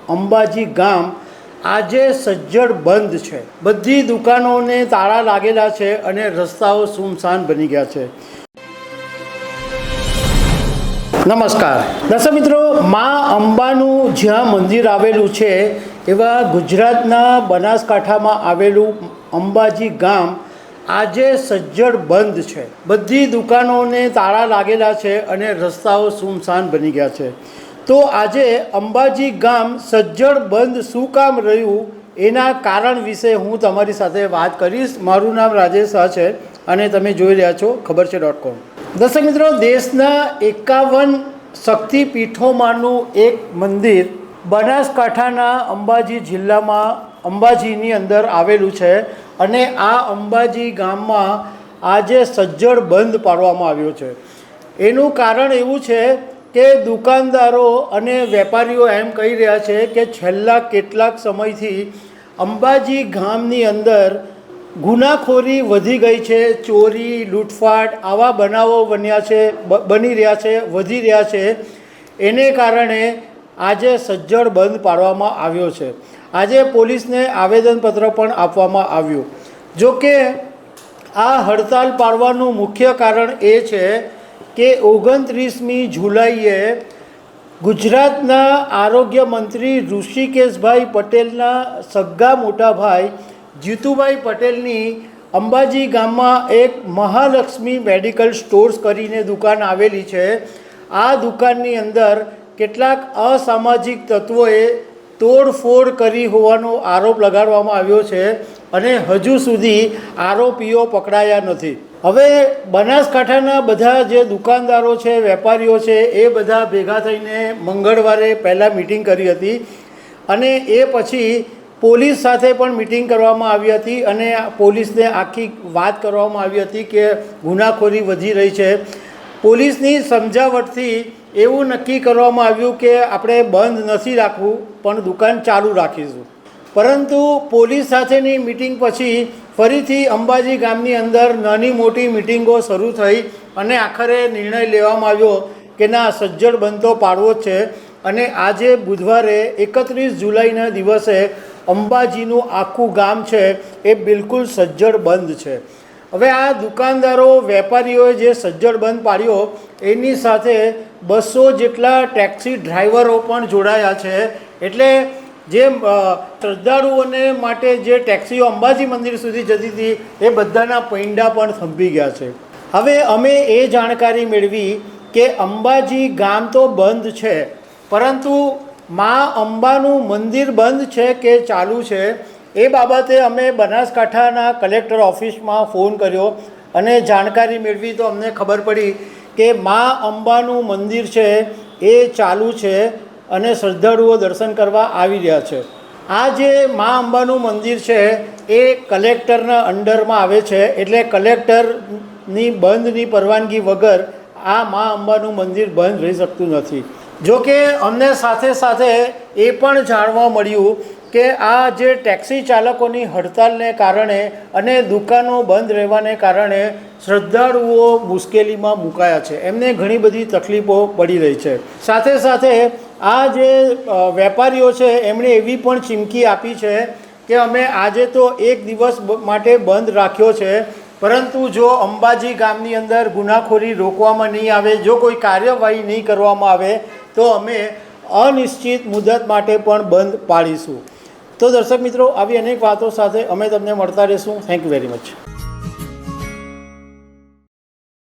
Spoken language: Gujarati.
અંબાજી ગામ આજે સજ્જડ બંધ છે। બધી દુકાનોને તાળા લાગેલા છે અને રસ્તાઓ સુમસાન બની ગયા છે। નમસ્કાર દર્શક મિત્રો, મા અંબાનું જ્યાં મંદિર આવેલું છે એવા ગુજરાતના બનાસકાંઠામાં આવેલું અંબાજી ગામ આજે સજ્જડ બંધ છે। બધી દુકાનોને તાળા લાગેલા છે અને રસ્તાઓ સુમસાન બની ગયા છે। તો આજે અંબાજી ગામ સજ્જડ બંધ શું કામ રહ્યું એના કારણ વિશે હું તમારી સાથે વાત કરીશ। મારું નામ રાજેશ શાહ છે અને તમે જોઈ રહ્યા છો ખબરછે.com। દર્શક મિત્રો, દેશના 51 શક્તિપીઠોમાંનું એક મંદિર બનાસકાંઠાના અંબાજી જિલ્લામાં અંબાજીની અંદર આવેલું છે અને આ અંબાજી ગામમાં આજે સજ્જડ બંધ પાડવામાં આવ્યો છે। એનું કારણ એવું છે કે દુકાનદારો અને વેપારીઓ એમ કહી રહ્યા છે કે છેલ્લા કેટલાક સમયથી અંબાજી ગામની અંદર ગુનાખોરી વધી ગઈ છે। ચોરી, લૂંટફાટ આવા બનાવો બની રહ્યા છે, વધી રહ્યા છે। એને કારણે આજે સજ્જડ બંધ પાડવામાં આવ્યો છે। આજે પોલીસને આવેદનપત્ર પણ આપવામાં આવ્યું। જો કે આ હડતાલ પાડવાનું મુખ્ય કારણ એ છે કે 29મી જુલાઈએ ગુજરાતના આરોગ્ય મંત્રી ઋષિકેશભાઈ પટેલના સગ્ગા મોટા ભાઈ જીતુભાઈ પટેલની અંબાજી ગામમાં એક મહાલક્ષ્મી મેડિકલ સ્ટોર્સ કરીને દુકાન આવેલી છે। આ દુકાનની અંદર કેટલાક અસામાજિક તત્વોએ તોડફોડ કરી હોવાનો આરોપ લગાડવામાં આવ્યો છે અને હજુ સુધી આરોપીઓ પકડાયા નથી। હવે બનાસકાંઠાના બધા જે દુકાનદારો છે, વેપારીઓ છે, એ બધા ભેગા થઈને મંગળવારે પહેલાં મિટિંગ કરી હતી અને એ પછી પોલીસ સાથે પણ મિટિંગ કરવામાં આવી હતી અને પોલીસને આખી વાત કરવામાં આવી હતી કે ગુનાખોરી વધી રહી છે। પોલીસની સમજાવટથી એવું નક્કી કરવામાં આવ્યું કે આપણે બંધ નથી રાખવું પણ દુકાન ચાલુ રાખીશું। પરંતુ પોલીસ સાથેની મિટિંગ પછી ફરીથી અંબાજી ગામની અંદર નાની મોટી મિટિંગો શરૂ થઈ અને આખરે નિર્ણય લેવામાં આવ્યો કે ના, સજ્જડ બંધ તો પાડવો જ છે। અને આજે બુધવારે 31 જુલાઈના દિવસે અંબાજીનું આખું ગામ છે એ બિલકુલ સજ્જડ બંધ છે। હવે આ દુકાનદારો, વેપારીઓએ જે સજ્જડ બંધ પાડ્યો એની સાથે 200 જેટલા ટેક્સી ડ્રાઈવરો પણ જોડાયા છે। એટલે જે શ્રદ્ધાળુઓને માટે જે ટેક્સીઓ અંબાજી મંદિર સુધી જતી હતી એ બધાના પૈંડા પણ થંભી ગયા છે। હવે અમે એ જાણકારી મેળવી કે અંબાજી ગામ તો બંધ છે, પરંતુ મા અંબાનું મંદિર બંધ છે કે ચાલુ છે એ બાબતે અમે બનાસકાંઠાના કલેક્ટર ઓફિસમાં ફોન કર્યો અને જાણકારી મેળવી તો અમને ખબર પડી કે મા અંબાનું મંદિર છે એ ચાલુ છે અને શ્રદ્ધાળુઓ દર્શન કરવા આવી રહ્યા છે। આ જે મા અંબાનું મંદિર છે એ કલેક્ટરના અંડરમાં આવે છે, એટલે કલેક્ટરની બંધની પરવાનગી વગર આ મા અંબાનું મંદિર બંધ રહી શકતું નથી। જો કે અમને સાથે સાથે એ પણ જાણવા મળ્યું કે આ જે ટેક્સી ચાલકોની હડતાલને કારણે અને દુકાનો બંધ રહેવાને કારણે શ્રદ્ધાળુઓ મુશ્કેલીમાં મુકાયા છે, એમને ઘણી બધી તકલીફો પડી રહી છે। સાથે સાથે આ જે વેપારીઓ છે એમણે એવી પણ ચીમકી આપી છે કે અમે આજે તો એક દિવસ માટે બંધ રાખ્યો છે, પરંતુ જો અંબાજી ગામની અંદર ગુનાખોરી રોકવામાં નહીં આવે, જો કોઈ કાર્યવાહી નહીં કરવામાં આવે તો અમે અનિશ્ચિત મુદત માટે પણ બંધ પાડીશું। તો દર્શક મિત્રો, આવી અનેક વાતો સાથે અમે તમને મળતા રહીશું। Thank you very much.